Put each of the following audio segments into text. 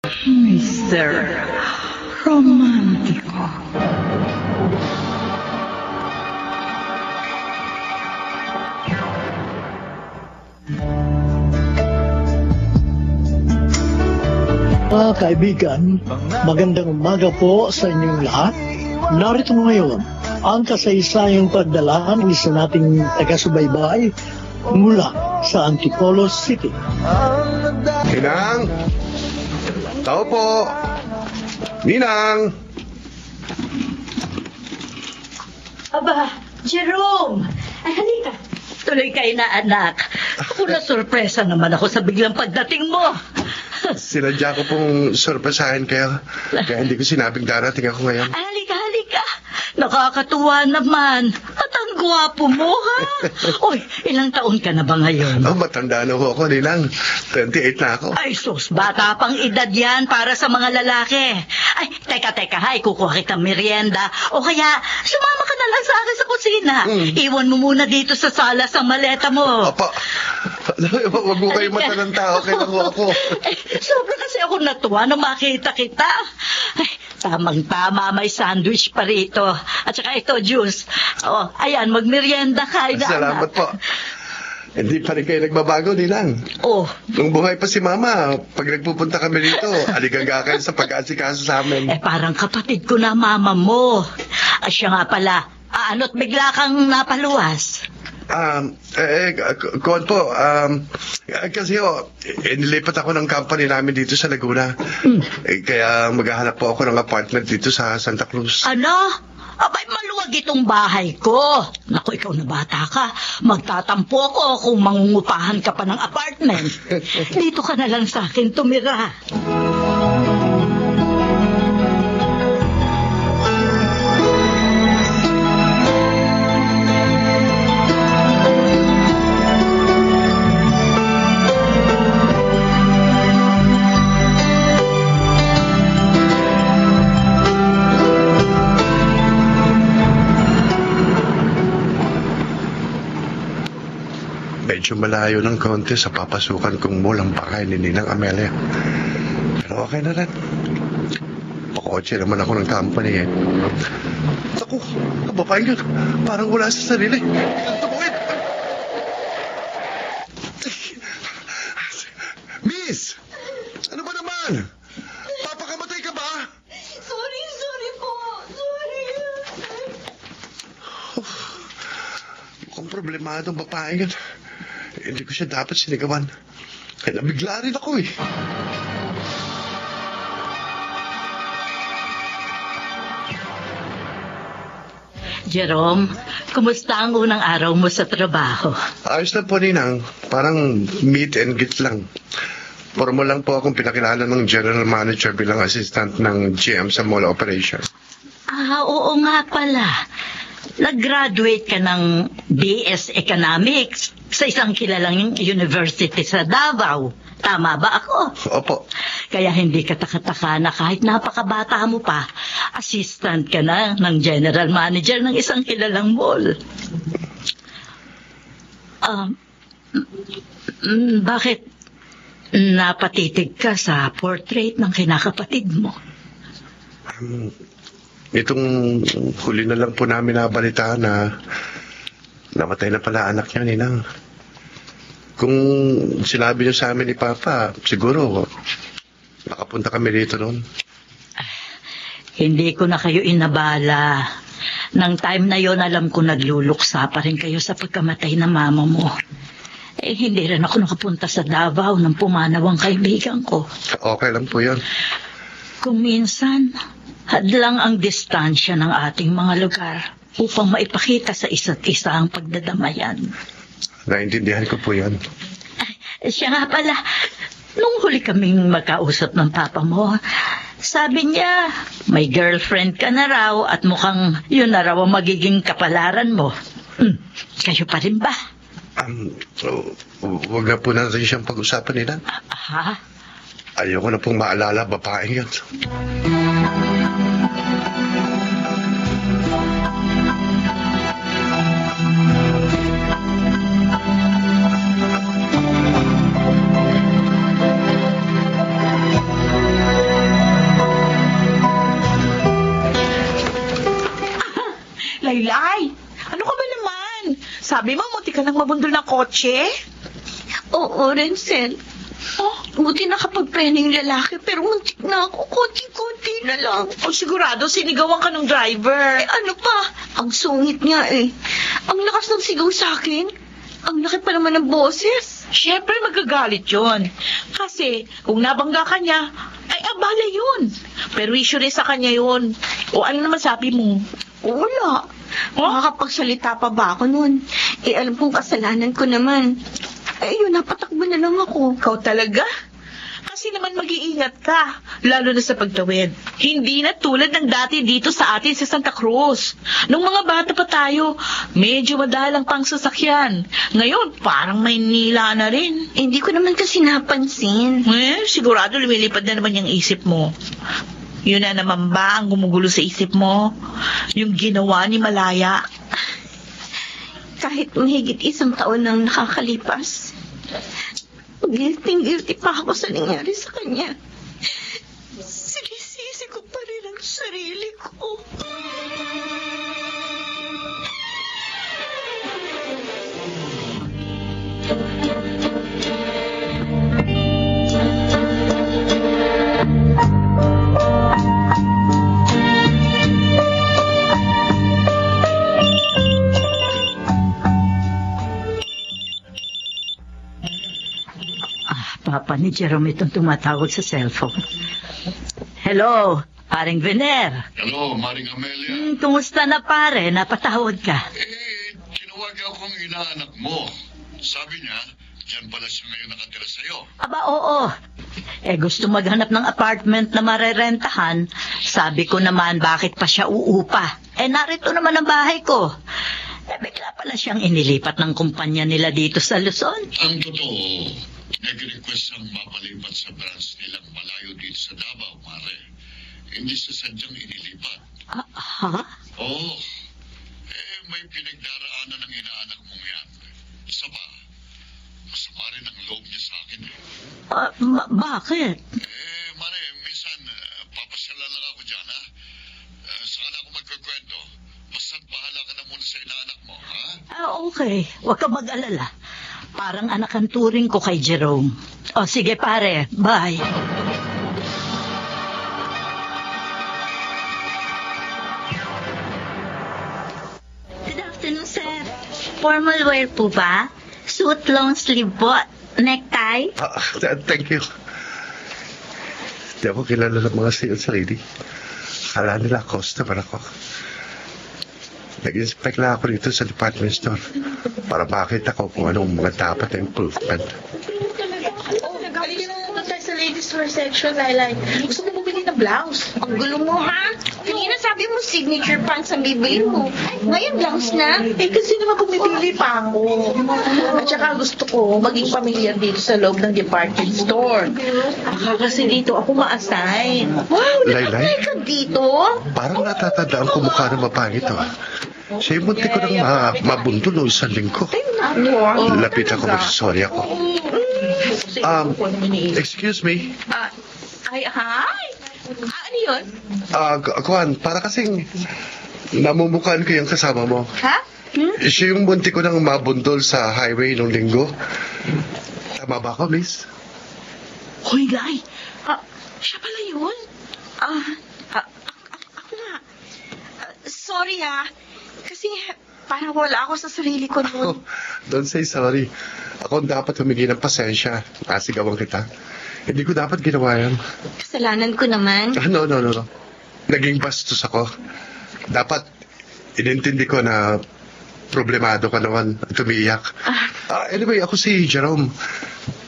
Mr. Romántico. Mga kaibigan, magandang umaga po sa inyong lahat. Narito ngayon ang kasaysayang pagdala ng isa nating taga-subaybay mula sa Antipolo City. Ninang! Tao po! Ninang! Aba, Jerome! Ay, halika. Tuloy kayo na, anak. Ako na sorpresa naman ako sa biglang pagdating mo. Sinadya ko pong sorpresahin kayo. Kaya hindi ko sinabing darating ako ngayon. Ay, halika. Nakakatuwa naman. At ang gwapo mo, ha? Uy, ilang taon ka na ba ngayon? Oh, matanda na ho ako, Ninang. 28 na ako. Ay, sus, bata pang edad yan para sa mga lalaki. Ay, teka, ha, ikukuha kitang merienda. O kaya, sumama ka na lang sa akin sa kusina. Iwan mo muna dito sa sala sa maleta mo. Apa, wag mo kayo mata ng tao, kailan ho ako. Sobra kasi ako natuwa nung makita kita. Ay, tamang-tama, may sandwich pa rito. At saka ito, juice. Oh, ayan, magmerienda ka. Salamat po. Hindi pa rin kayo nagbabago, Ninang. Oh. Nung buhay pa si Mama, pag nagpupunta kami rito, aligaga kayo sa pag-aasikaso sa amin. Parang kapatid ko na mama mo. Siya nga pala, ano't bigla kang napaluwas? Kuwan po, kasi nilipat ako ng company namin dito sa Laguna. Kaya maghahanap po ako ng apartment dito sa Santa Cruz. Ano? Abay, maluwag itong bahay ko. Naku, ikaw na bata ka. Magtatampo ako kung mangungupahan ka pa ng apartment. Dito ka na lang sa akin tumira. Medyo malayo ng konti sa papasukan kong mall ang bahay ni Ninang Amelia. Pero okay na rin. Pakotse naman ako ng company eh. Naku, kababayan yun. Parang wala sa sarili. Tubuin! Miss! Ano ba naman? Papakamatay ka ba? Sorry po. Sorry. Mukhang problemadong babae yan. Hindi ko siya dapat sinigawan. Kaya nabigla rin ako eh. Jerome, kumusta ang unang araw mo sa trabaho? Ayos na po, Ninang. Parang meet and greet lang. Formal lang po akong pinakilala ng general manager bilang assistant ng GM sa mall operation. Oo nga pala. Nag-graduate ka ng BS Economics sa isang kilalang university sa Davao. Tama ba ako? Opo. Kaya hindi ka takataka na kahit napakabata mo pa, assistant ka na ng general manager ng isang kilalang mall. Bakit napatitig ka sa portrait ng kinakapatid mo? Itong huli na lang po namin nabalitaan na namatay na pala anak niya, Ninang. Kung sinabi niyo sa amin ni Papa, siguro nakapunta kami dito noon. Hindi ko na kayo inabala. Nang time na yon alam ko nagluluksa pa rin kayo sa pagkamatay ng mama mo. Hindi rin ako nakapunta sa Davao nang pumanaw ang kaibigan ko. Okay lang po yun. Kung minsan, hadlang ang distansya ng ating mga lugar upang maipakita sa isa't isa ang pagdadamayan. Naintindihan ko po yan. Siya nga pala, nung huli kaming magkausap ng papa mo, sabi niya, may girlfriend ka na raw at mukhang yun na raw ang magiging kapalaran mo. Kayo pa rin ba? Huwag na po natin siyang pag-usapan, nila. Ha? Ayoko na pong maalala, babaeng yun. Sabi mo, munti ka nang mabundol ng kotse? Oo, Renzel. Oh, buti nakapagpreno yung lalaki, pero muntik na ako. Konti-konti na lang. O sigurado, sinigawan ka ng driver. Eh, ano pa? Ang sungit niya eh. Ang lakas ng sigaw sa akin. Ang laki pa naman ng boses. Siyempre magagalit yon. Kasi kung nabangga ka niya, ay abala yun. Pero issue rin sa kanya yun. O ano naman sabi mo? Wala. Makakapagsalita pa ba ako nun? Eh, alam kong kasalanan ko naman. Eh, yun, napatakbo na lang ako. Ikaw talaga? Kasi naman mag-iingat ka, lalo na sa pagtawid. Hindi na tulad ng dati dito sa atin sa Santa Cruz. Nung mga bata pa tayo, medyo madalang pang sasakyan. Ngayon, parang may nila na rin. Eh, hindi ko naman kasi napansin. Sigurado lumilipad na naman yung isip mo. Yun na naman ba ang gumugulo sa isip mo? Yung ginawa ni Malaya? Kahit mahigit 1 taon nang nakakalipas, guilty pa ako sa nangyari sa kanya. Sinisisi ko pa rin ang sarili ko. Papa ni Jerome itong tumatawag sa cellphone. Hello, paring Vener. Hello, Maring Amelia. Kumusta na pare? Napatawag ka. Tinawag akong inaanak mo. Sabi niya, dyan pala siya ngayon nakatira sa'yo. Aba, oo. Gusto maghanap ng apartment na marerentahan. Sabi ko naman, bakit pa siya uupa? Narito naman ang bahay ko. Bigla pala siyang inilipat ng kumpanya nila dito sa Luzon. Ang totoo, nag-request ang mapalipat sa branch nilang malayo dito sa Davao, Mare. Hindi sa sadyang inilipat. Ha? Oo. May pinagdaraanan ng inaanak mong yan. Isa pa, masama rin ang loob niya sa akin. Bakit? Mare, minsan, papasala lang ako dyan, ha? Saka na ako magkukwento. Basta't bahala ka na muna sa inaanak mo, ha? Okay. Huwag ka mag-alala. Parang anak ang turing ko kay Jerome. Sige pare, bye. Good afternoon, sir. Formal wear po ba? Suit, long sleeve po. Necktie? Thank you. Di ako kilala ng mga sales lady. Akala nila customer ako. Nag-inspect lang ako dito sa department store para makita ko kung anong mga dapat na improvement. Nagkakita tayo sa ladies wear section, Lailay. Gusto mo bumili ng blouse? Ang gulo mo, ha? Kanina sabi mo signature pants ang bibili mo. Ngayon, blouse na. Kasi naman bumibili pa ako. At saka gusto ko maging pamilyar dito sa loob ng department store. Kasi dito ako ma-assign. Wow, Laylay? nakapay ka dito? Parang natatandaan ko mukha ng mapangit to. Siya yung munti ko nang mabundol noong 1 linggo. Lapit ako, sorry ako. Excuse me. Hi. Ano yun? Kuhan, para kasing namumukhaan ko yung kasama mo. Ha? Siya yung munti ko nang mabundol sa highway noong linggo. Tama ba ako, miss? Hoy, Lai. Siya pala yun? Ako nga. Sorry, ha. Kasi parang wala ako sa sarili ko noon. Don't say sorry. Ako ang dapat humingi ng pasensya. Nasigawan kita. Hindi ko dapat ginawa yan. Kasalanan ko naman. No. Naging bastos ako. Dapat inintindi ko na problemado ka naman at umiiyak. Anyway, ako si Jerome.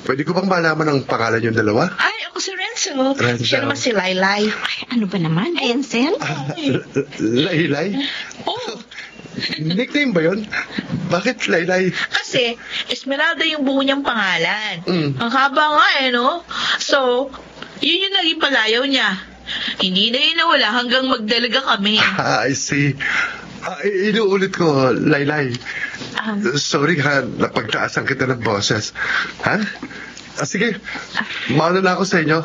Pwede ko bang malaman ang pangalan yung dalawa? Ay, ako si Renzo. Renzo. Siya naman si Laylay. Ay, ano ba naman, Renzel? Laylay? Oh, Nickname ba yun? Bakit Laylay? kasi Esmeralda yung buo niyang pangalan. Mm. Ang haba nga no? So, yun yung naging palayaw niya. Hindi na yun nawala hanggang magdalaga kami. I see. Inuulit ko, Laylay. Sorry ha, napagtaasan kita ng boses. Ha? Sige, mauna na ako sa inyo.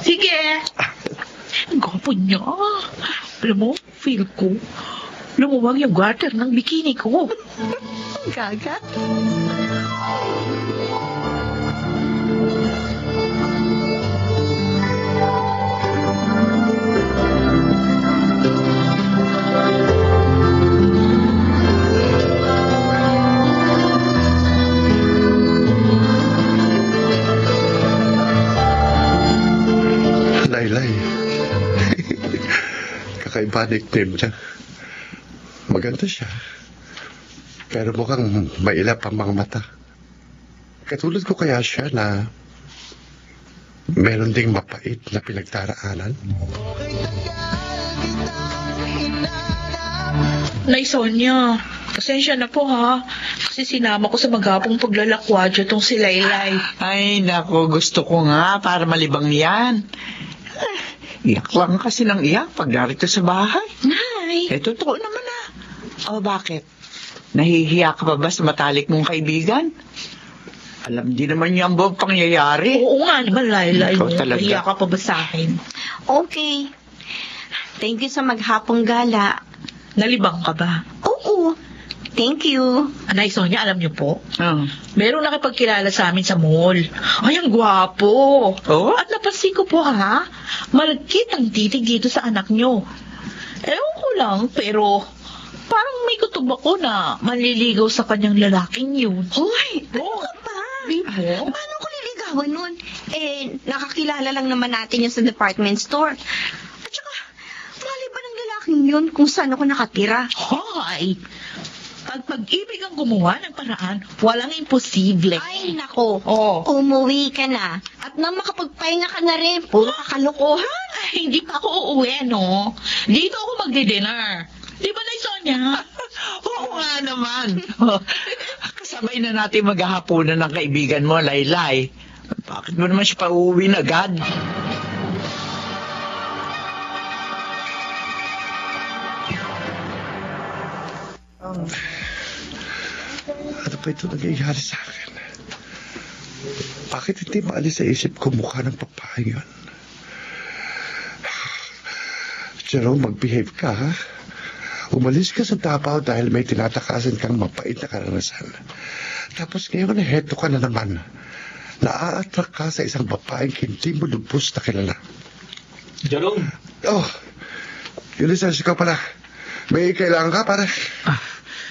Sige. Ang gwapo niya. Alam mo, feel ko, lumuwag yung garter ng bikini ko. Gaga. Laylay. Kakaiba nickname niya. Maganda siya. Pero mukhang mailap ang mga mata. Katulad ko kaya siya na meron ding mapait na pinagdaraanan. Nay Sonia, pasensya na po ha. Kasi sinama ko sa magabong paglalakwadyo tong si Laylay. Ay, nako, gusto ko nga para malibang yan. Iyak lang kasi ng iyak pag narito sa bahay. Nay. Totoo naman ah. O bakit? Nahihiya ka pa ba sa matalik mong kaibigan? Alam din naman niya ang buong pangyayari. Oo nga naman, Laylay. Ikaw talaga. Iyak ka pa ba sa akin? Okay. Thank you sa maghapong gala. Nalibang ka ba? Oo. Thank you. Nay Sonia, alam niyo po, Oh. merong nakipagkilala sa amin sa mall. Ay, ang gwapo. Oh? At napansin ko po ha, malagkit ang titig dito sa anak niyo. Ewan ko lang, pero parang may kutob ako na manliligaw sa kanyang lalaking yun. Hoy, ano ka ba? Bibo? Paano ko liligawan nun? Nakakilala lang naman natin yan sa department store. At saka, mali ba ng lalaking yun kung saan ako nakatira? Hoy! Pag pag-ibig ang gumawa ng paraan, walang imposible. Ay, nako. Oh. Umuwi ka na. At nang makapagpahinga ka na rin, puro kakalokohan. Ay, hindi pa ako uuwi, no? Dito ako magdi-dinner. Di ba, Nay Sonia? Oo nga naman. Kasabay na natin maghahaponan ng kaibigan mo, Laylay. Bakit mo naman siya pauwi na agad? Ano ba ito nangyayari sa akin? Bakit hindi maalis sa isip ko mukha ng babaeng yun? Jerome, mag-behave ka, ha? Umalis ka sa Davao dahil may tinatakasan kang mapait na karanasan. Tapos ngayon na heto ka na naman. Naa-attract ka sa isang babaeng hindi mo lubos na kilala. Jerome. Oh, Ulysses, ikaw pala. May kailangan ka, pare?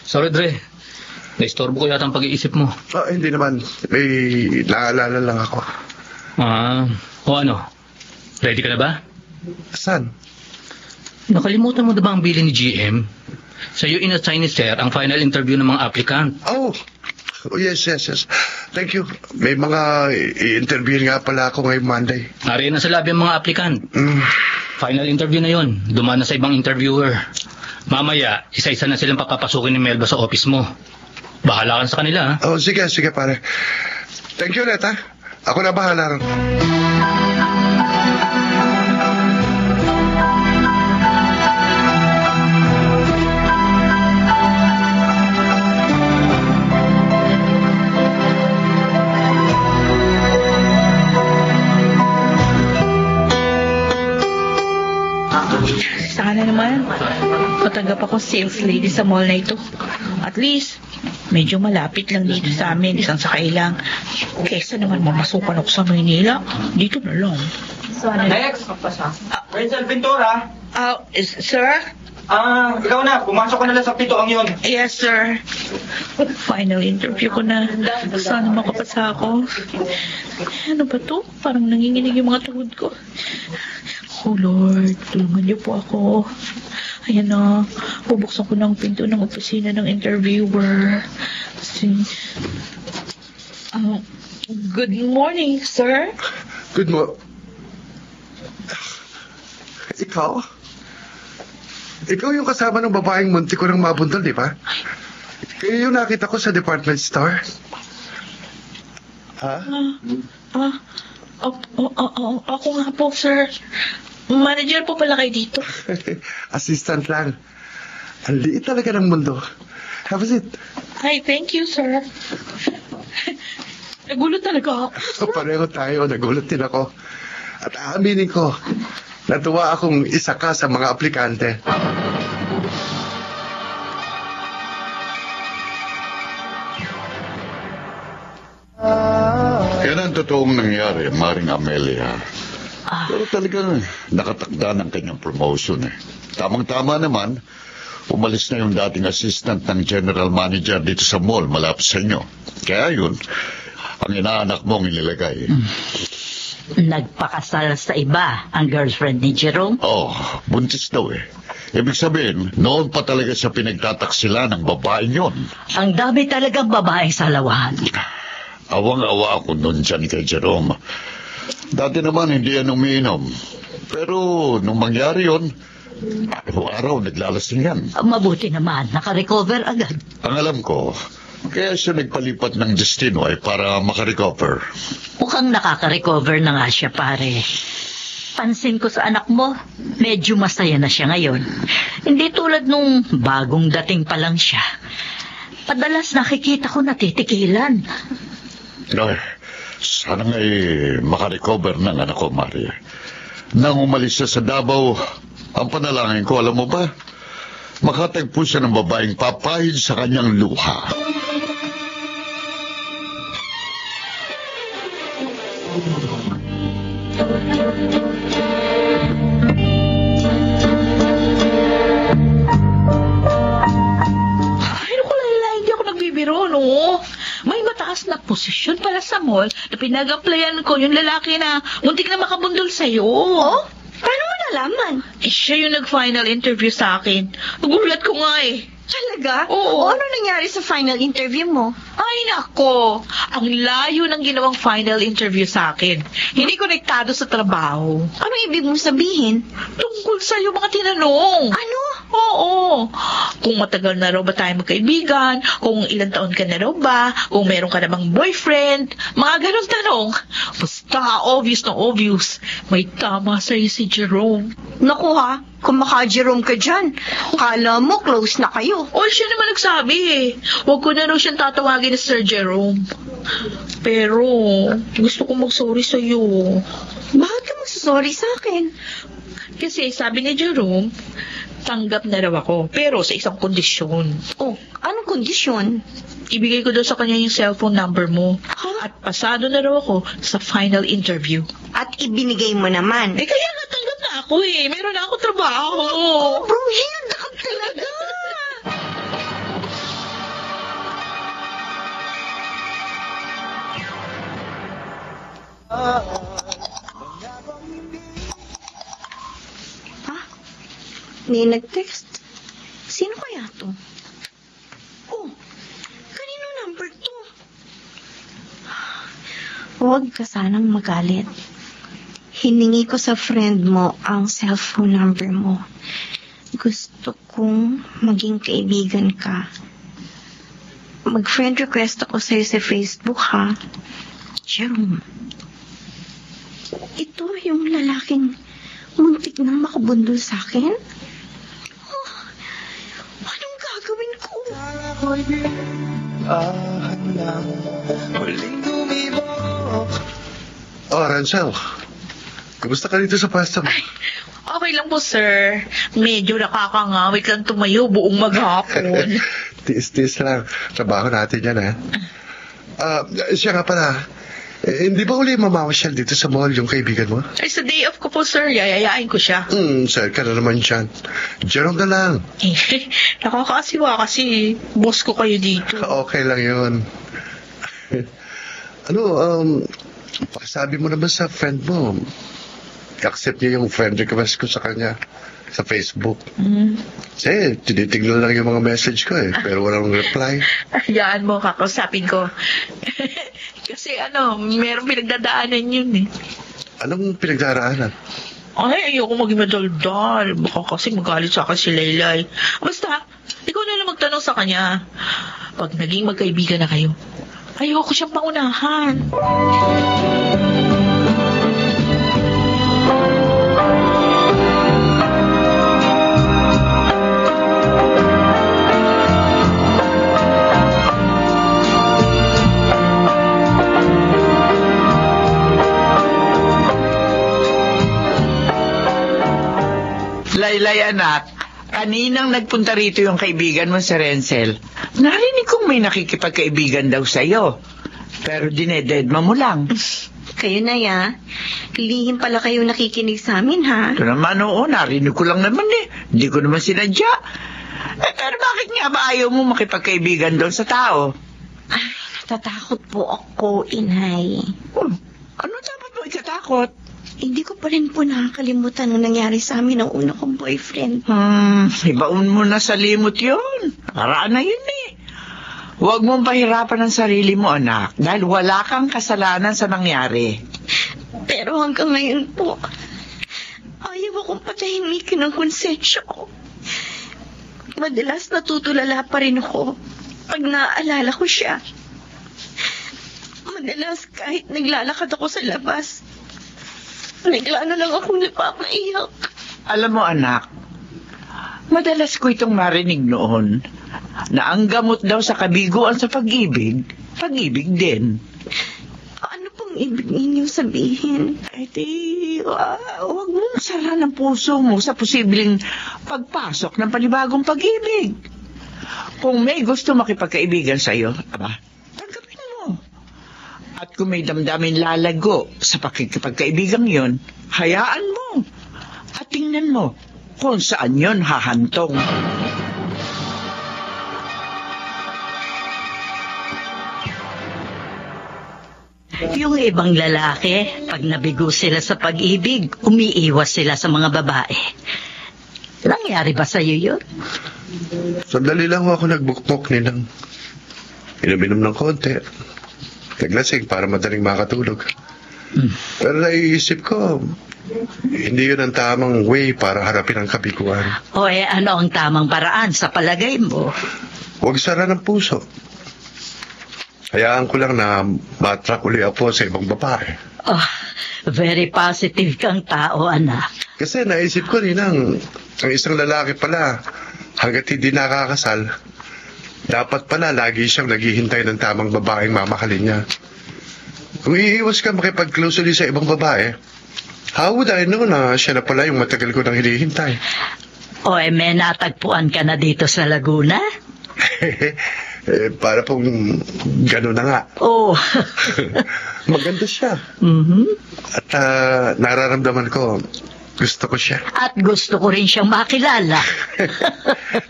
Sorry, Dre. Naistorbo ko yata ang pag-iisip mo. Hindi naman. May naalala lang ako. O ano? Ready ka na ba? Saan? Nakalimutan mo na ba ang bilin ni GM? Sa'yo in-assign ni Sir ang final interview ng mga applicant. Oh, yes. Thank you. May mga i-interview nga pala ako ngayong Monday. Nariyan na sa labi ang mga applicant. Final interview na yon. Dumaan na sa ibang interviewer. Mamaya, isa-isa na silang papapasukin ni Melba sa office mo. Bahala ka sa kanila, ha? Oh, sige, pare. Thank you, Neta. Ako na bahala ron. Sana naman, matanggap ako sales lady sa mall na ito. At least, medyo malapit lang dito sa amin, isang sakay lang. Kesa naman mamasukan ako sa Maynila, dito na lang. Next! Renzel Pintura! Sir? Ikaw na. Pumasok ka na lang sa pitoang yun. Yes, sir. Final interview ko na. Sana makapasa ako. Ano ba to? Parang nanginginig yung mga tuhod ko. Oh, Lord, tulungan niyo po ako. Ayan na, bubuksan ko ng pinto ng opisina ng interviewer. Good morning, sir. Good morning. Ikaw? Ikaw yung kasama ng babaeng munti ko ng mabundol, di ba? Kaya yung nakita ko sa department store. Ha? Ako nga po, sir. Manager po pala kayo dito. Assistant lang. Ang liit talaga ng mundo. Have a seat. Hi, thank you, sir. Nagulat talaga ako. Pareho tayo, nagulat din ako. At aaminin ko, natuwa akong isa ka sa mga aplikante. totoong nangyari, Maring Amelia. Pero talagang nakatakda ng kanyang promotion eh. Tamang-tama naman, umalis na yung dating assistant ng general manager dito sa mall malapit sa inyo. Kaya yun, ang inaanak mong inilagay. Nagpakasal sa iba ang girlfriend ni Jerome? Oh, buntis daw eh. Ibig sabihin, noon pa talaga siya pinagtataksila ng babaeng yon. Ang dami talagang babaeng salawahan. Awang-awa ako noon dyan kay Jerome. Dati naman hindi yan umiinom. Pero nung mangyari yon, araw-araw naglalasing yan. Mabuti naman, nakarecover agad. Ang alam ko, kaya siya nagpalipat ng destino ay para makarecover. Mukhang nakaka-recover na nga siya, pare. Pansin ko sa anak mo, medyo masaya na siya ngayon. Hindi tulad nung bagong dating pa lang siya. Padalas nakikita ko natitikilan. Ay, sana nga'y makarecover ng anak ko, Maria. Nang umalis siya sa Davao, ang panalangin ko, alam mo ba? Makatagpo siya ng babaeng papahid sa kanyang luha. No? May mataas na posisyon pala sa mall na pinag-applyan ko yung lalaki na muntik na makabundol sa'yo. Oh? Paano mo nalaman? Siya yung nag-final interview sa akin. Nagulat ko nga eh. Talaga? Oo. O ano nangyari sa final interview mo? Ay nako, ang layo ng ginawang final interview sa akin. Hindi konektado sa trabaho. Ano ibig mong sabihin? Tungkol sa'yo mga tinanong. Ano? Oo. Kung matagal na raw ba tayo magkaibigan, kung ilang taon ka na raw ba, kung meron ka namang boyfriend, mga ganong tanong. Basta obvious na obvious. May tama sa'yo si Jerome. Naku ha, kung maka-Jerome ka dyan, kala mo close na kayo. O, siya naman nagsabi eh. Huwag ko na raw siyang tatawagin na Sir Jerome. Pero, gusto ko mag-sorry sa'yo. Bakit ka magsasorry sa akin? Kasi sabi ni Jerome, tanggap na raw ako, pero sa isang kondisyon. Oh, anong kondisyon? Ibigay ko daw sa kanya yung cellphone number mo. At pasado na raw ako sa final interview. At ibinigay mo naman. Eh, kaya natanggap na ako eh. Meron na ako trabaho. Oh, bruhid ka talaga. May nag-text. Sino kaya to? Oh, kanino number to? Huwag ka sanang magalit. Hiningi ko sa friend mo ang cellphone number mo. Gusto kong maging kaibigan ka. Mag-friend request ako sa'yo sa Facebook, ha? Jerome. Ito yung lalaking muntik nang makabundol sa akin? Anong gagawin ko? Oh, Ransel. Kumusta ka dito sa pasta mo? Okay lang po, sir. Medyo nakakangawit lang tumayo buong maghapon. Tiis-tiis lang. Trabaho natin yan, ha? Siya nga pala. Hindi ba uli mamawasyal dito sa mall yung kaibigan mo? Ay, sa day off ko po, sir. Yayayain ko siya. Sir ka na naman dyan. Jerome na lang. Nakakaasiwa kasi boss ko kayo dito. Okay lang yun. Pasabi mo naman sa friend mo. I-accept niya yung friend request ko sa kanya sa Facebook. Kasi tinitignan lang yung mga message ko eh, pero walang reply. Hayaan mo, kakausapin ko. Kasi merong pinagdadaanan yun eh. Anong pinagdaraanan? Ay, ayoko maging madaldal. Baka kasi magalit sa akin si Laylay. Basta, ikaw na lang magtanong sa kanya. Pag naging magkaibigan na kayo, ayoko siyang paunahan. Laylay, anak, kaninang nagpunta rito yung kaibigan mo si Renzel. Narinig kong may nakikipagkaibigan daw sa'yo. Pero dinededma mo lang. Kayo na ya. Lihim pala kayo nakikinig sa amin, ha? Ito naman, oo, narinig ko lang naman eh. Hindi ko naman sinadya. Pero bakit nga ba ayaw mo makipagkaibigan doon sa tao? Ay, natatakot po ako, inay. Ano dapat mo ikatakot? Hindi ko pa rin po nakakalimutan ang nangyari sa amin ng una kong boyfriend. Ibaon mo na sa limot yun. Karaan na yun eh. Huwag mong pahirapan ang sarili mo, anak, dahil wala kang kasalanan sa nangyari. Pero hanggang ngayon po, ayaw akong patahimikin ng konsensya ko. Madalas natutulala pa rin ako pag naaalala ko siya. Madalas kahit naglalakad ako sa labas, bigla na lang ako napapaiyak. Alam mo, anak, madalas ko itong marinig noon na ang gamot daw sa kabiguan sa pag-ibig, pag-ibig din. Ano pong ibig ninyong sabihin? Eh di, huwag mong sara ng puso mo sa posibleng pagpasok ng panibagong pag-ibig. Kung may gusto makipagkaibigan sa'yo, tanggapin mo. At kung may damdamin lalago sa pakikipagkaibigan yon, hayaan mo. At tingnan mo kung saan yon hahantong. Yung ibang lalaki, pag nabigo sila sa pag-ibig, umiiwas sila sa mga babae. Nangyari ba sa'yo yun? Sandali lang ako nagbukmok ninang. Inom-inom ng konti. Naglasing para madaling makatulog. Pero naiisip ko, hindi yun ang tamang way para harapin ang kabiguan. O ano ang tamang paraan sa palagay mo? Huwag sara ng puso. Hayaan ko lang na matrak uli ako sa ibang babae. Oh, very positive kang tao, anak. Kasi naisip ko rin ang isang lalaki pala, hanggat hindi nakakasal, dapat pala lagi siyang naghihintay ng tamang babaeng mamahalin niya. Kung iiwas ka makipag-close ulit sa ibang babae, how would I know na siya na pala yung matagal ko nang hinihintay? O may natagpuan ka na dito sa Laguna? Para pong gano'n na nga. Oh. Maganda siya. At nararamdaman ko, gusto ko siya. At gusto ko rin siyang makilala.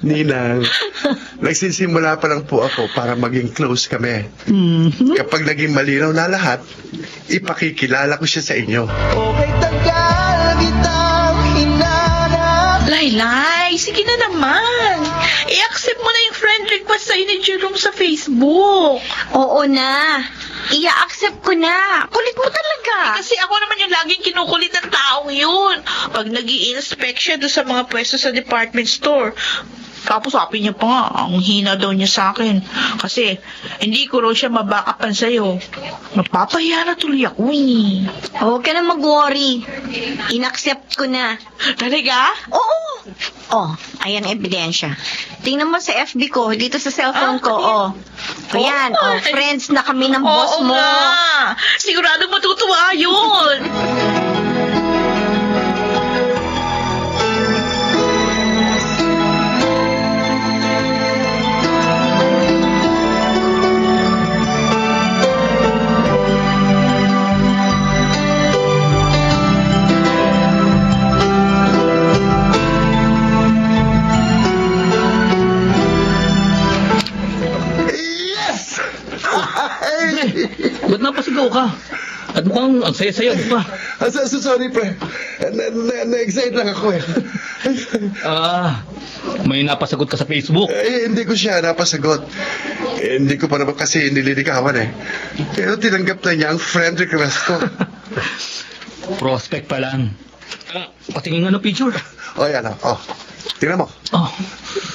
Ninang, nagsisimula pa lang po ako para maging close kami. Kapag naging malinaw na lahat, ipakikilala ko siya sa inyo. Okay, tagal kitang hinanap. Laylay, sige na naman. I-accept mo na yung friend request sa'yo ni Jerome sa Facebook. Oo na. I-accept ko na. Kulit mo talaga. Kasi ako naman yung laging kinukulit ng taong yun. Pag nag-i-inspect siya doon sa mga pwesto sa department store. Tapos sabi niya pa nga, ang hina daw niya sa akin. Kasi hindi ko raw siya mabackupan sa'yo. Napapahiya na tuloy ako eh. Huwag ka na mag-worry. In-accept ko na. Talaga? Oo. Oh, ayan ang ebidensya. Tingnan mo sa FB ko, dito sa cellphone ko. Oh. Ayan, friends na kami ng boss mo. Oo nga. Siguradong matutuwa yun. Ba't napasigaw ka? At mukhang ang saya-saya mo pa. Sorry, pre. Na-excite lang ako eh. May napasagot ka sa Facebook. Hindi ko siya napasagot. Hindi ko pa naman kasi nililikawan eh. Pero tinanggap na niya ang friend request ko. Prospect pa lang. Patingin nga ng picture. Yan o. Tingnan mo.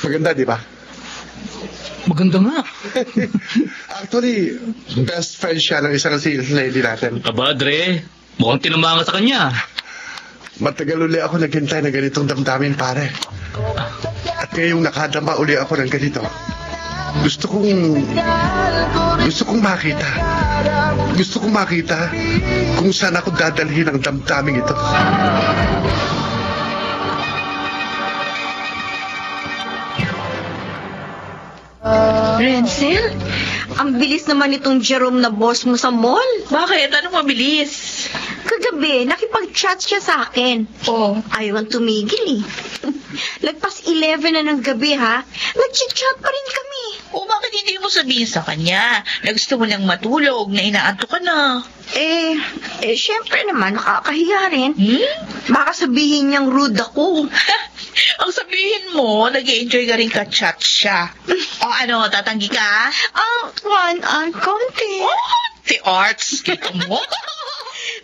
Maganda, di ba? Maganda nga. Actually, best friend siya ng isang sales lady natin. Aba, Dre. Mukhang tinamanga sa kanya. Matagal uli ako naghintay ng ganitong damdamin, pare. At ngayong nakadama uli ako ng ganito. Gusto kong makita. Gusto kong makita kung saan ako dadalhin ang damdaming ito. Renzel, Ang bilis naman itong Jerome na boss mo sa mall. Bakit? Anong mabilis? Kagabi, nakipag-chat siya sa akin. Oh. Ayaw ang tumigil eh. Lagpas 11 na ng gabi ha. Nag-chat pa rin kami. O bakit hindi mo sabihin sa kanya na gusto mo nang matulog, na inaantok ka na? Syempre naman, nakakahiya rin. Hmm? Baka sabihin niyang rude ako. Ang sabihin mo, nag-i-enjoy ka rin ka-chat siya. O ano, tatanggi ka? Konti. Si Arts, kita mo?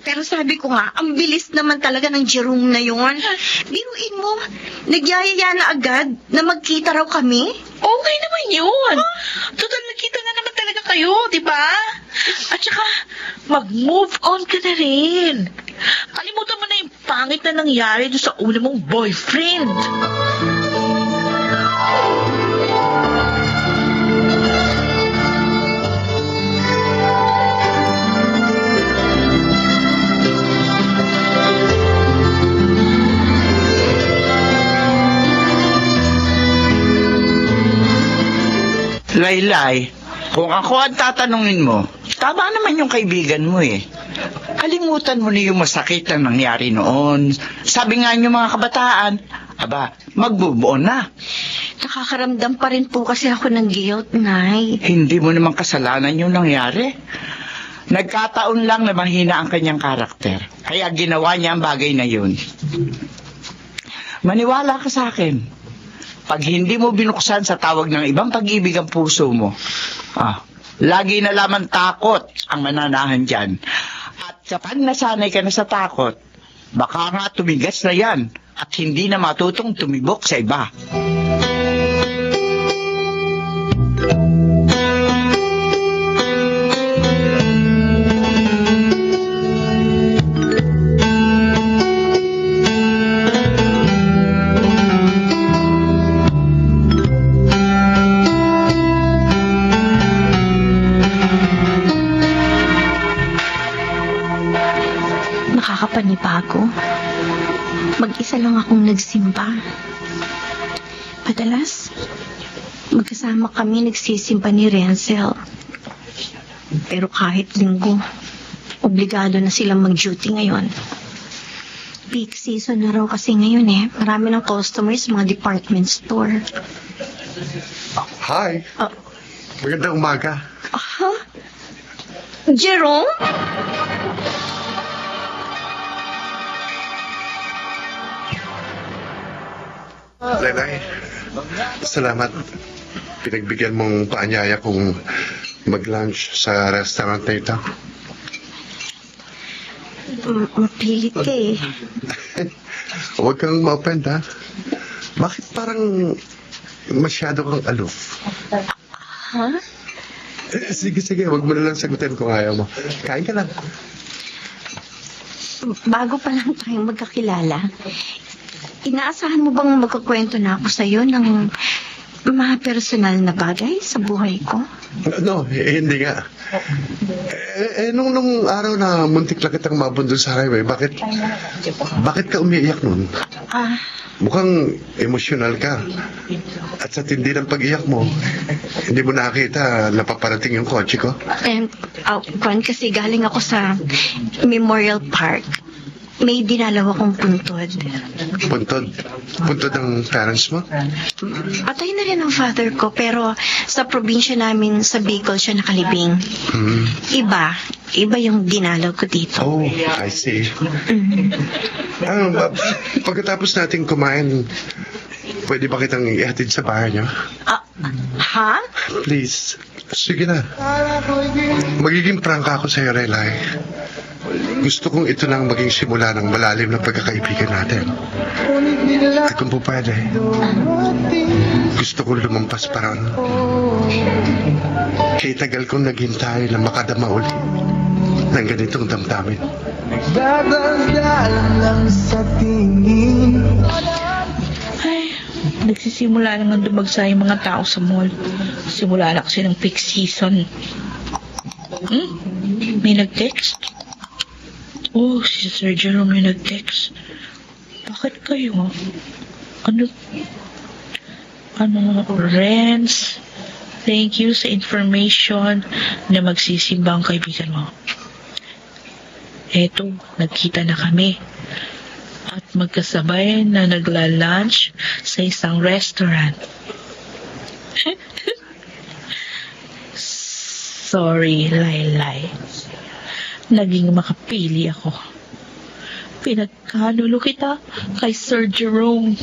Pero sabi ko nga, ang bilis naman talaga ng Jerome na yun. Biruin mo, nagyayaya na agad na magkita raw kami. Okay naman yun. Total, nakita na naman talaga kayo, di ba? At saka, mag-move on ka na rin. Kalimutan mo na yung pangit na nangyari doon sa una mong boyfriend. Laylay, kung ako ang tatanungin mo, tama naman yung kaibigan mo eh. Kalimutan mo na yung masakit na nangyari noon. Sabi nga niyo mga kabataan, mag-move on na. Nakakaramdam pa rin po kasi ako ng guilt, Nay. Hindi mo naman kasalanan yung nangyari. Nagkataon lang na mahina ang kanyang karakter. Kaya ginawa niya ang bagay na yun. Maniwala ka sa akin. Pag hindi mo binuksan sa tawag ng ibang pag-ibig ang puso mo, lagi na lamang takot ang mananahan dyan. At kapag nasanay ka na sa takot, baka nga tumigas na yan at hindi na matutong tumibok sa iba. Nakakapanibago. Mag-isa lang akong nagsimba. Madalas, magkasama kami nagsisimba ni Renzel. Pero kahit linggo, obligado na silang mag-duty ngayon. Peak season na raw kasi ngayon eh. Marami ng customers sa mga department store. Hi. Magandang umaga. Jerome? Lenay, salamat. Pinagbigyan mong paanyaya kong mag-lunch sa restaurant na ito. Mapilit ka eh. Huwag kang ma-offend, ha? Bakit parang masyado kang aloof? Ha? Sige, huwag mo na lang sagutin kung ayaw mo. Kain ka lang. Bago pa lang tayong magkakilala, inaasahan mo bang magkukwento na ako sa'yo ng mga personal na bagay sa buhay ko? No, hindi nga. Nung araw na muntik lang kitang mabundol sa highway, bakit ka umiiyak nun? Mukhang emosyonal ka. At sa tindi ng pag-iyak mo, hindi mo nakita napaparating yung kotse ko? Kasi galing ako sa Memorial Park. May dinalaw akong puntod. Puntod? Puntod ng parents mo? Patay na rin ang father ko, pero sa probinsya namin sa Bicol siya nakalibing. Iba yung dinalaw ko dito. Oh, I see. Pagkatapos natin kumain, pwede ba kitang ihatid sa bahay niyo? Ha? Please. Sige na. Magiging prangka ako sa'yo, Relay. Gusto kong ito nang maging simula ng malalim na pagkakaibigan natin. At kung po pwede, gusto kong lumampas pa ron. Kaya tagal kong naghintay na makadama ulit ng ganitong damdamin. Nagdadasdal lang sa tingin. Ay, nagsisimula naman dumagsa yung mga tao sa mall. Simula na kasi ng peak season. May nag-text? Oh, si Sir Jerome yung nag-text. Bakit kayo? Ano, Renz? Thank you sa information na magsisimba ang kaibigan mo. Eto, nagkita na kami. At magkasabay na nagla-lunch sa isang restaurant. Sorry, Laylay. Naging makapili ako. Pinagkanulo kita kay Sir Jerome.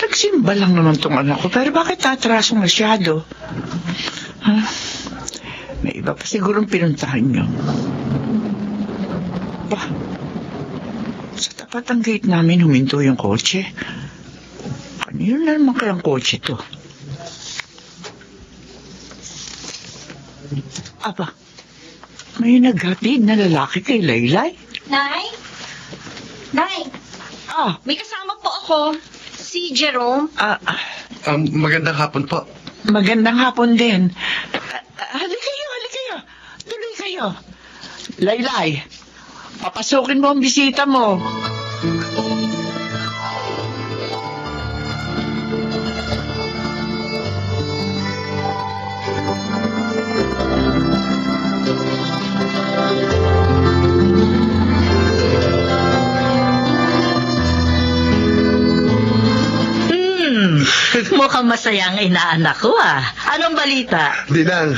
Nagsimba lang naman tong anak ko, pero bakit tatraso masyado? Ha? May iba pa sigurong pinuntahan niyo. Ba, sa tapat ang gate namin huminto yung kotse. Kanino na naman kayang kotse to? Aba, may naghatid na lalaki kay Laylay? Nay? Nay, Ah, may kasama po ako. Si Jerome. Magandang hapon po. magandang hapon din. Halika kayo. Tuloy kayo. Laylay, papasukin mo ang bisita mo. Mukhang masaya ang inaanak ko Anong balita? Dinang,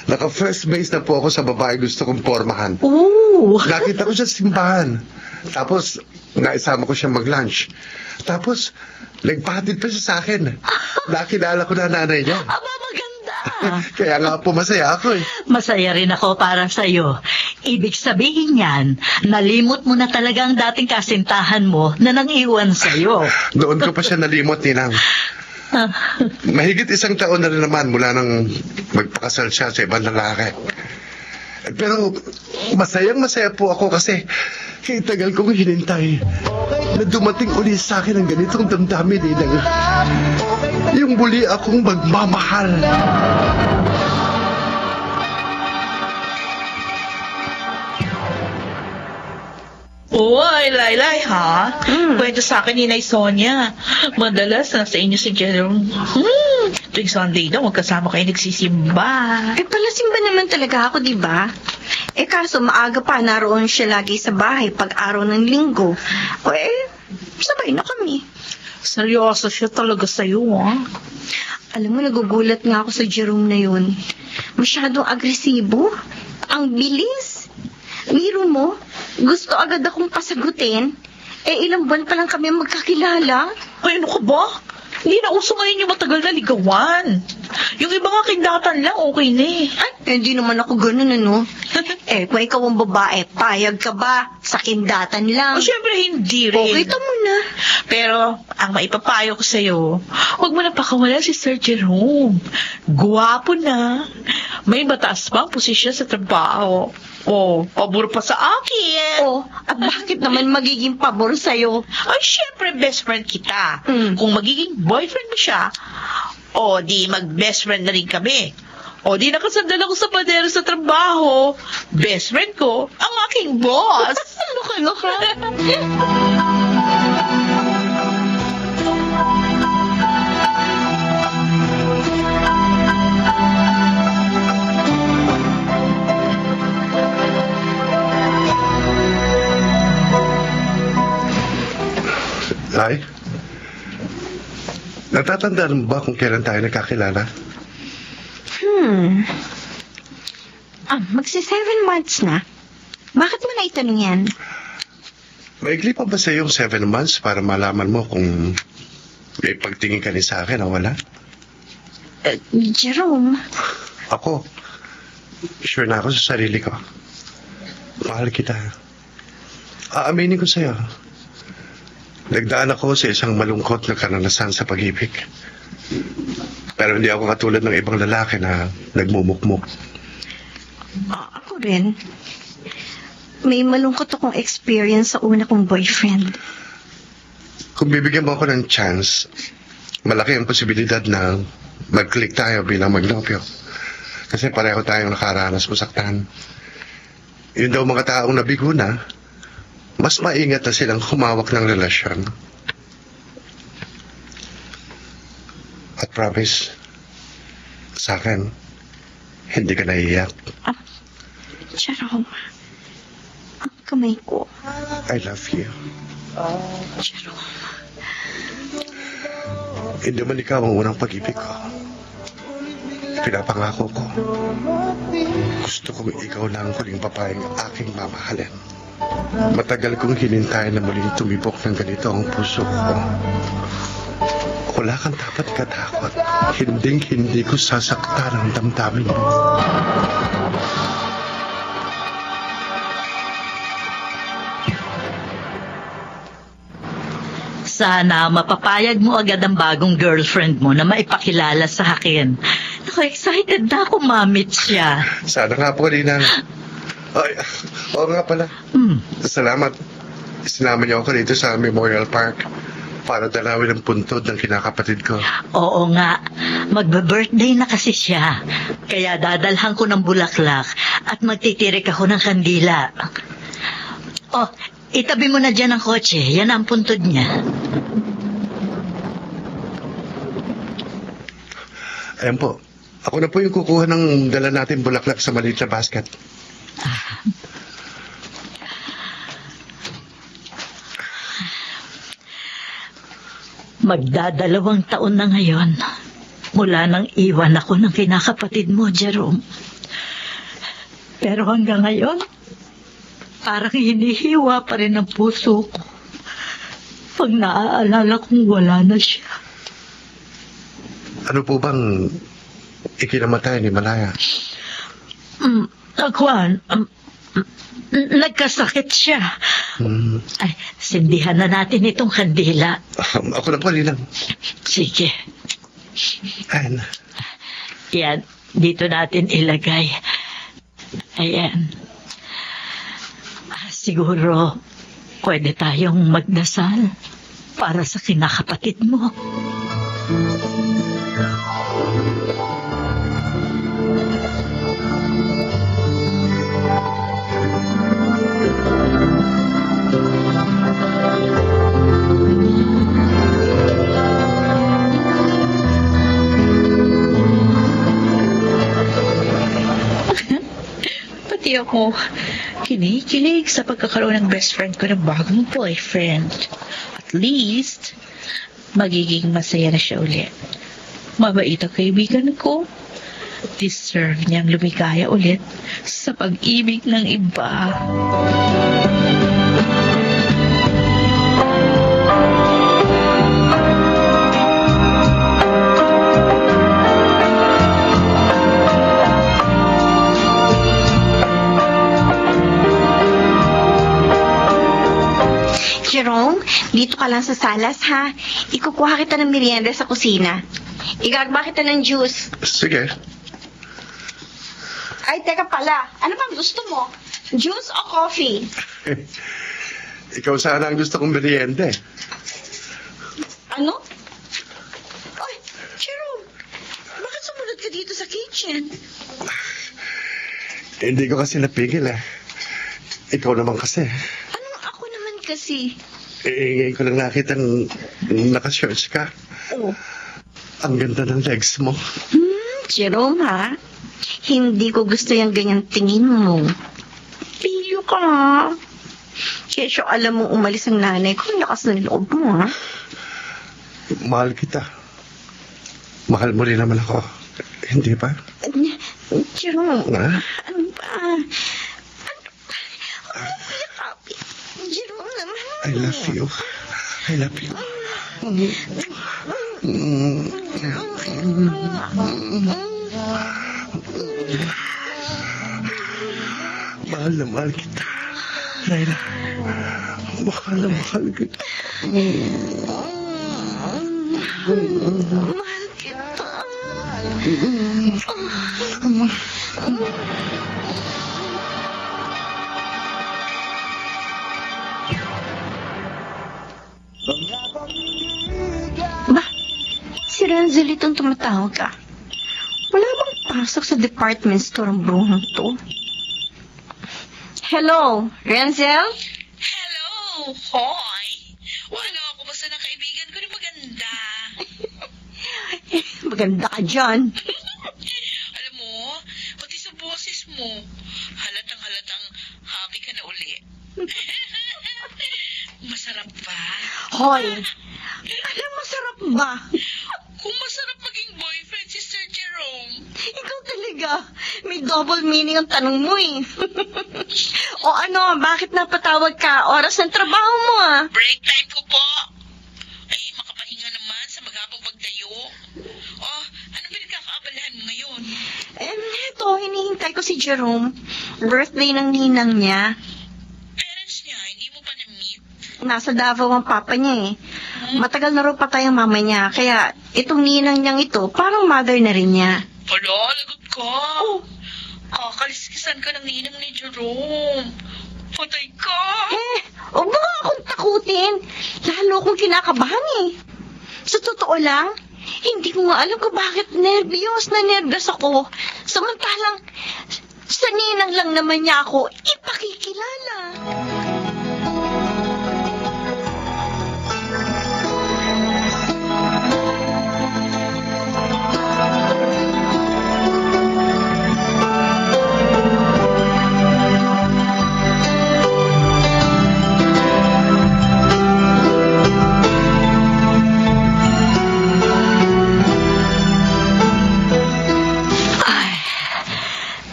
naka-first base na po ako sa babae gusto kong pormahan. Ooh. Nakita ko siya sa simbahan. Tapos, naisama ko siya mag-lunch. Tapos, nagpahatid pa siya sa akin. Nakilala ko na nanay niya. Aba, maganda. Kaya nga po masaya ako eh. Masaya rin ako para sa'yo. Ibig sabihin yan, nalimot mo na talaga ang dating kasintahan mo na nang iwan sa'yo. Noon ko pa siya nalimot, Ninang. Mahigit 1 taon na rin naman mula nang magpakasal siya sa ibang lalaki. Pero masayang-masaya po ako kasi kaya tagal kong hinintay na dumating uli sa akin ang ganitong damdamin, Ninang. Yung muli akong magmamahal. Uy, Laylay, ha? Kwento sa akin ni Nay Sonia. Madalas nasa inyo si Jerome. Tuwing Sunday daw, magkasama kayo nagsisimba. Palasimba naman talaga ako, di ba? Kaso maaga pa naroon siya lagi sa bahay pag araw ng linggo. Sabay na kami. Seryoso siya talaga sa'yo, ha? Alam mo, nagugulat nga ako sa Jerome na yun. Masyadong agresibo. Ang bilis. Biro mo, gusto agad akong pasagutin. Ilang buwan pa lang kami magkakilala. Ay, ano ka ba? Hindi na uso ngayon yung matagal na ligawan. Yung iba nga kindatan lang, okay na eh. Hindi naman ako ganun, ano? Kung ikaw ang babae, payag ka ba? Sa kindatan lang. Siyempre hindi rin. Kita mo na. Pero, ang maipapayo ko sa'yo, huwag mo na pakawalan si Sir Jerome. Guwapo na. May mataas pa ang posisyon sa trabaho. Pabor pa sa akin. At bakit naman magiging pabor sa'yo? Ay, syempre, best friend kita. Kung magiging boyfriend mo siya, di mag-best friend na rin kami. Di nakasandal ako sa padero sa trabaho. Best friend ko, ang aking boss. Ano ka? Lai, natatandaan mo ba kung kailan tayo nagkakilala? Magsi 7 months na. Bakit mo na itanong yan? Maigli pa ba sa yung 7 months para malaman mo kung may pagtingin ka ni sa akin o wala? Jerome. Ako, sure na ako sa sarili ko. Mahal kita. Aaminin ko sa'yo. Nagdaan ako sa isang malungkot na karanasan sa pag-ibig. Pero hindi ako katulad ng ibang lalaki na nagmumukmuk. Ako rin. May malungkot akong experience sa una kong boyfriend. Kung bibigyan mo ako ng chance, malaki ang posibilidad na mag-click tayo bilang magnopyo. Kasi pareho tayong nakaranas masaktan. Yun daw mga taong nabigo na, mas maingat na silang humawak ng relasyon. At promise, sa akin, hindi ka naiiyak. Jerome, ang kamay ko. I love you. Jerome. Hindi man ikaw ang unang pag-ibig ko. Pinapangako ko. Gusto kong ikaw na ang huling babaeng aking mamahalin. Matagal kong hinintay na muling tumibok ng ganito ang puso ko. Wala kang dapat katakot. Hinding-hindi ko sasaktan ang damdamin mo. Sana mapapayag mo agad ang bagong girlfriend mo na maipakilala sa akin. Naku, excited na ako mamit siya. Sana nga po, Ninang. Ay, oo nga pala. Salamat. Sinama niyo ako dito sa Memorial Park para dalawin ang puntod ng kinakapatid ko. Oo nga. Magbe-birthday na kasi siya. Kaya dadalhan ko ng bulaklak at magtitirik ako ng kandila. Oh, itabi mo na dyan ang kotse. Yan ang puntod niya. Ayan po. Ako na po yung kukuha ng dala natin bulaklak sa maliit na basket. Magdadalawang taon na ngayon mula nang iwan ako ng kinakapatid mo, Jerome. Pero hanggang ngayon, parang hinihiwa pa rin ang puso ko pag naaalala kong wala na siya. Ano po bang ikinamatay ni Malaya? Nagkasakit siya. Ay, sindihan na natin itong kandila. Ako na po, Ninang. Sige. Ayan. Yan, dito natin ilagay. Ayan. Siguro, pwede tayong magdasal para sa kinakapatid mo. Pati ako, kinikilig sa pagkakaroon ng best friend ko ng bagong boyfriend. At least, magiging masaya na siya ulit. Mabait ang kaibigan ko. Deserve niyang lumigaya ulit sa pag-ibig ng iba. Jerome, dito ka lang sa salas, ha? Ikukuha kita ng merienda sa kusina. Igagba kita ng juice. Sige. Ay, teka pala. Ano bang gusto mo? Juice o coffee? Ikaw sana ang gusto kong merienda. Ano? Ay, Jerome, bakit sumunod ka dito sa kitchen? Hindi ko kasi napigil, Ikaw naman kasi. Anong ako naman kasi? Ngayon ko lang nakita naka-shorts ka. Oh. Ang ganda ng legs mo. Jerome, ha? Hindi ko gusto yung ganyan tingin mo. Piyo ka, ha? Kesyo, alam mo umalis ang nanay ko. Lakas ng loob mo, ha? Mahal kita. Mahal mo rin naman ako. Hindi ba? Jerome, Ha? ano ba? Jerome naman. I love you. I love you. Mahal na mahal kita. Laila, mahal na mahal kita. Mahal kita. Ba, si Si Renzel itong tumatawag ka. Wala bang pasok sa department store ang bruhang to? Hello, Renzel? Hello, hoy. Wala ako basta ng kaibigan ko na maganda. Maganda ka dyan. Alam mo, pati sa boses mo, halatang happy ka na uli. Masarap ba? Hoy, alam masarap ba? Kung masarap maging boyfriend si Sir Jerome. Ikaw talaga. May double meaning ang tanong mo eh. O ano, bakit napatawag ka? Oras ng trabaho mo ah. Break time ko po. Ay, makapahinga naman sa maghapong pagtayo. Oh, ano pinagkakaabalahan mo ngayon? Eto, hinihintay ko si Jerome. Birthday ng ninang niya. Parents niya, hindi mo pa na-meet? Nasa Davao ang papa niya eh. Matagal na rin patay ang mama niya. Kaya itong ninang niyang ito, parang mother na rin niya. Hala, lagot ka. Kakaliskisan ka ng ninang ni Jerome. Patay ka. Huwag mo nga akong takutin. Lalo akong kinakabahan eh. Sa totoo lang, hindi ko nga alam kung bakit nervyos ako. Samantalang, sa ninang lang naman niya ako ipakikilala.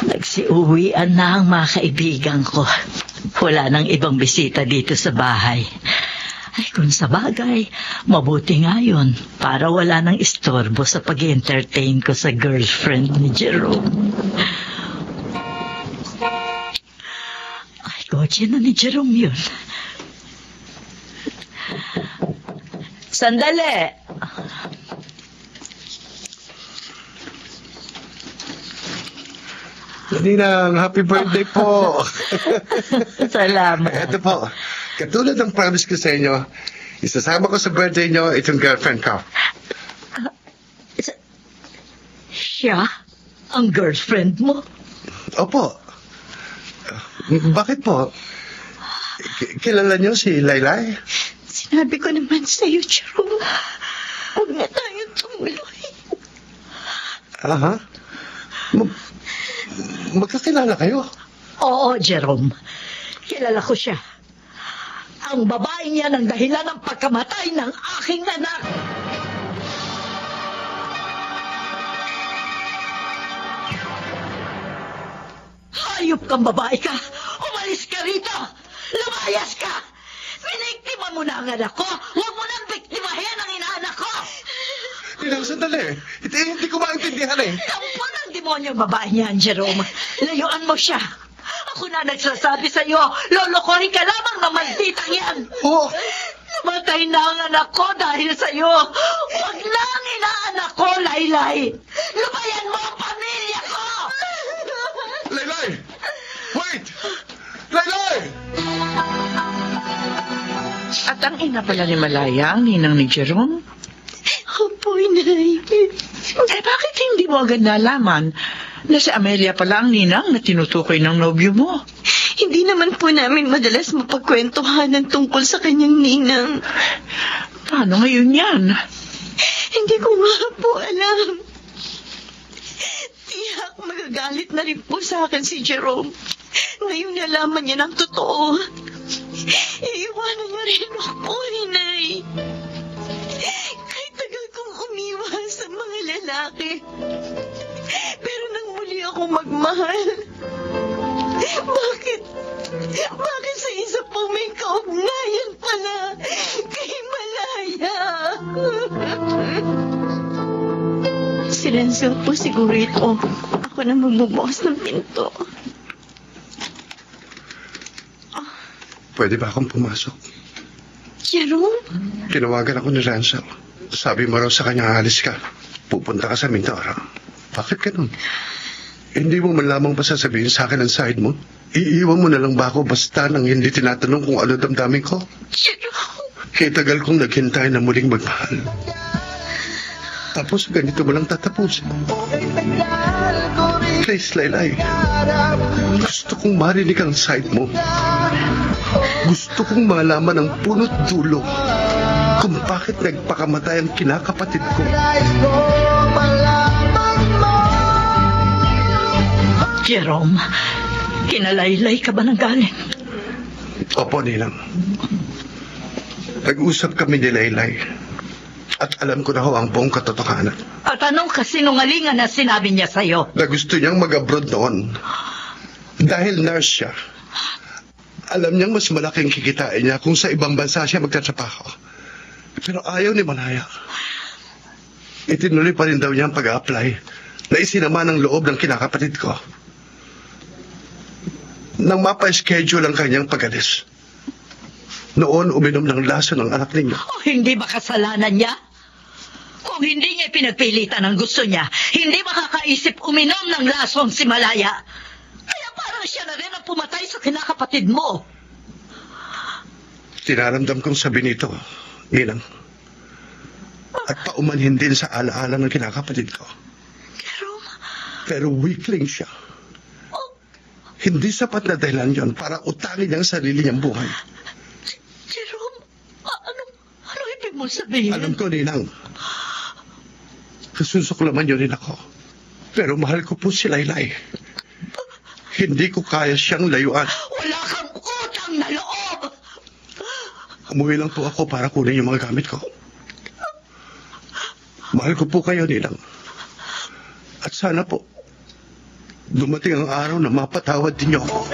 Nagsiuwian na ang mga kaibigan ko. Wala nang ibang bisita dito sa bahay. Ay, kung sa bagay, mabuti nga yun para wala nang istorbo sa pag-entertain ko sa girlfriend ni Jerome. Ay, kotse na ni Jerome yun. Sandali! Ninang, happy birthday po. Salamat. Ito po, katulad ng promise ko sa inyo, isasama ko sa birthday nyo itong girlfriend ko. Siya? Ang girlfriend mo? Opo. Bakit po? Kilala niyo si Laylay? Sinabi ko naman sa'yo, Jerome. Huwag na tayo tumuloy. Aha. Magkakilala kayo? Oo, Jerome. Kilala ko siya. Ang babae niya ng dahilan ng pagkamatay ng aking anak. Hayop kang babae ka! Umalis ka rito! Lumayas ka! Biniktima mo na ang anak ko! Huwag mo nang biktimahin ang inaanak ko! Ninang, sandali. Hindi ko maintindihan eh. Tampo ng demonyong babae niyan, Jerome. Layuan mo siya. Ako na nagsasabi sa iyo, lolokohin ka lamang na malditang yan. Oh. Namatay na ang anak ko dahil sa iyo. Huwag na ang inaanak ko, Laylay. Lumayan mo ang pamilya ko! Laylay! Wait! Laylay! At ang ina pala ni Malaya, ang ninang ni Jerome? Opo, inay. Bakit hindi mo agad nalaman na si Amelia pala ang ninang na tinutukoy ng nobyo mo? Hindi naman po namin madalas mapagkwentuhanan tungkol sa kanyang ninang. Paano ngayon yan? Hindi ko nga po alam. Tiyak magagalit na rin po sa akin si Jerome. Ngayon nalaman niya ng totoo. Iiwanan niya rin ako, inay. Kahit tagal kong umiwas sa mga lalaki. Pero nang muli akong magmahal. Bakit sa isa pang may kaugnayan pala kay Malaya? Si Renzel po siguro ito. Ako na magbubukas ng pinto. Pwede ba akong pumasok? Jerome? Tinawagan ako ni Renzel. Sabi mo raw sa kanya, alis ka. Pupunta ka sa Mindoro. Bakit ganun? Hindi mo man lamang pa sasabihin sa akin ang side mo? Iiwan mo na lang ba ako basta nang hindi tinatanong kung ano damdamin ko? Jerome! Kaya tagal kong naghintay na muling magmahal. Tapos ganito mo lang tatapusin. Please, Laylay. Gusto kong marinig ang side mo. Gusto kong malaman ang punot dulo kung bakit nagpakamatay ang kinakapatid ko. Jerome, kinalaylay ka ba ng galing? Opo, Ninang. Nag-usap kami ni Laylay. At alam ko na ho ang buong katotohanan. At anong kasinungalingan na sinabi niya sa'yo? Na gusto niyang mag-abroad noon. Dahil nurse siya. Alam niyang mas malaking kikitain niya kung sa ibang bansa siya magtatrabaho. Pero ayaw ni Malaya. Itinuloy pa rin daw niya ang pag-a-apply na isinama ng loob ng kinakapatid ko. Nang mapa-schedule ang kanyang pag-alis. Noon, uminom ng laso ng anak ninyo. Oh, hindi ba kasalanan niya? Kung hindi niya pinagpilitan ang gusto niya, hindi makakaisip uminom ng lasong si Malaya. Kaya parang siya na rin ang pumatay sa kinakapatid mo. Tinaramdam kong sabi nito, Ninang. At paumanhin din sa alaala ng kinakapatid ko. Pero weakling siya. Hindi sapat na dahilan yon para utangin niya ang sarili niyang buhay. Jerome, ano ibig mo sabihin? Alam ko, Ninang. Kasusuklaman niyo rin ako. Pero mahal ko po si Laylay. Hindi ko kaya siyang layuan. Wala kang utang na loob! Umuwi lang po ako para kunin yung mga gamit ko. Mahal ko po kayo, Ninang. At sana po, dumating ang araw na mapatawad din niyo ako.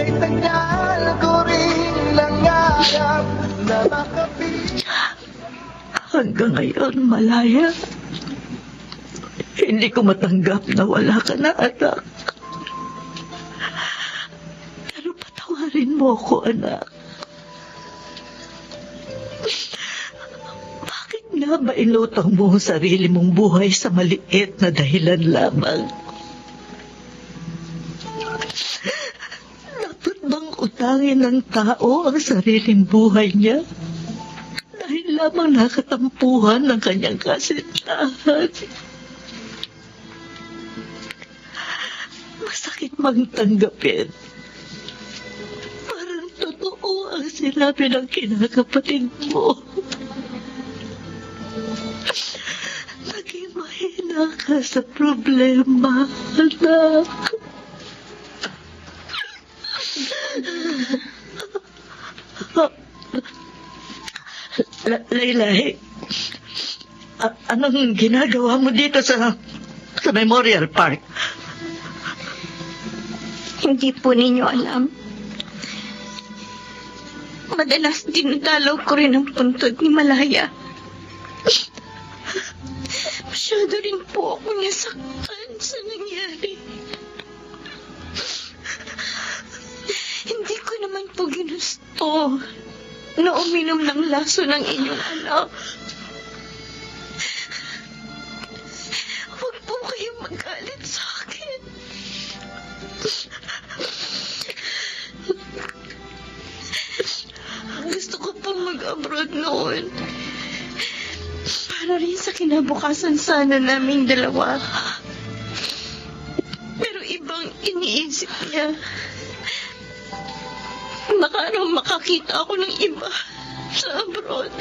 Hanggang ngayon, Malaya, hindi ko matanggap na wala ka na, anak. Pero patawarin mo ako, anak. Bakit nga ba inutang mo ang sarili mong buhay sa maliit na dahilan lamang? Dapat bang utangin ng tao ang sariling buhay niya? Dahil lamang nakatampuhan ng kanyang kasintahan. Masakit mang tanggapin. Parang totoo ang sinabi ng kinakapatid mo. Naging mahina ka sa problema, anak. Laylay, anong ginagawa mo dito sa Memorial Park? Hindi po ninyo alam. Madalas dinadalaw ko rin ang puntod ni Malaya. Masyado rin po ako nasaktan sa nangyari. Hindi ko naman po ginusto na uminom ng laso ng inyong anak. Huwag po kayong magalit sa akin. Gusto ko pong mag-abroad noon. Para rin sa kinabukasan sana naming dalawa. Pero ibang iniisip niya. Baka raw makakita ako ng iba sa abroad.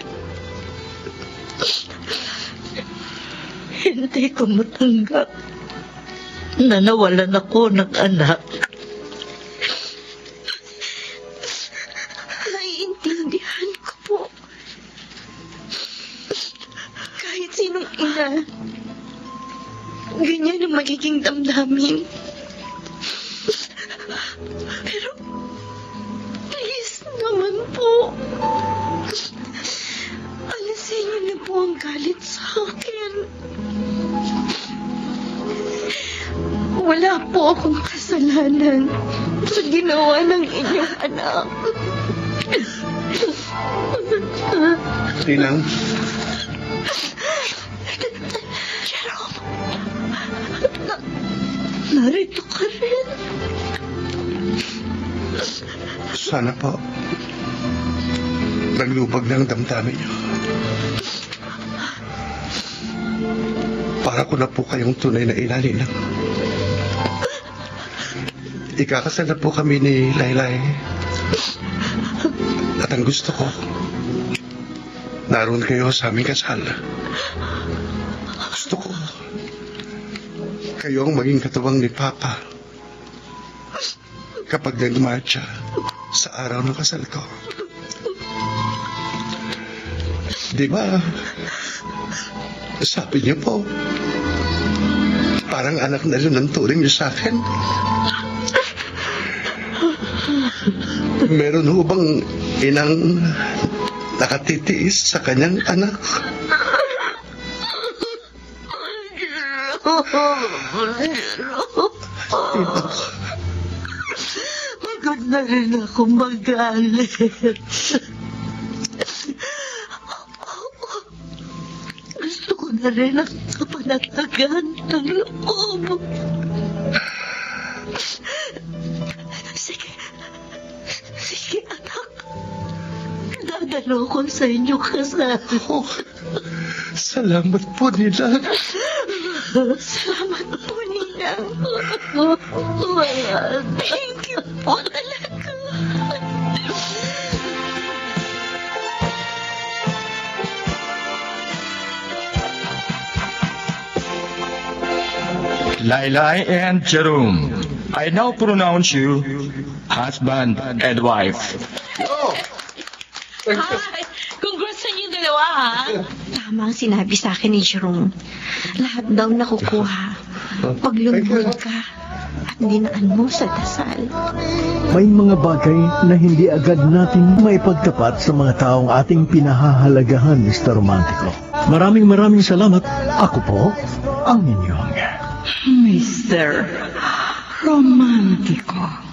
Hindi ko matanggap na nawalan ako ng anak. Naiintindihan ko po. Kahit sinong ina, ganyan ang magiging damdamin. Pero, please naman po. Alisin niyo na po ang galit sa akin. Wala po akong kasalanan sa ginawa ng inyong anak. Ninang. Jerome, narito ka rin. Sana po, naglubag na ang damdamin niyo. para ko na po kayong tunay na ina, Ninang. Ikakasal na po kami ni Laylay. At ang gusto ko, naroon kayo sa aming kasal. Gusto ko, kayo ang maging katuwang ni Papa kapag nagmarcha sa araw ng kasal ko. Di ba? Sabi niyo po, parang anak na rin ang turing niyo sa akin. Meron ho bang inang nakatitiis sa kanyang anak? Pagod na rin ako magalit. Gusto ko na rin ang kapanatagan ng loob. Sige anak. Dadalo ko sa inyong kasal. Salamat po, Ninang. Salamat po, Ninang. Thank you po talaga. Laylay and Jerome, I now pronounce you husband and wife. Hi! Congrats sa inyong dalawa, ha? Tama ang sinabi sa akin ni Jerome. Lahat daw nakukuha pag lumuhod ka at dinaan mo sa dasal. May mga bagay na hindi agad natin maipagtapat sa mga taong ating pinahahalagahan, Mr. Romantico. Maraming salamat. Ako po ang inyong Mr. Romantico.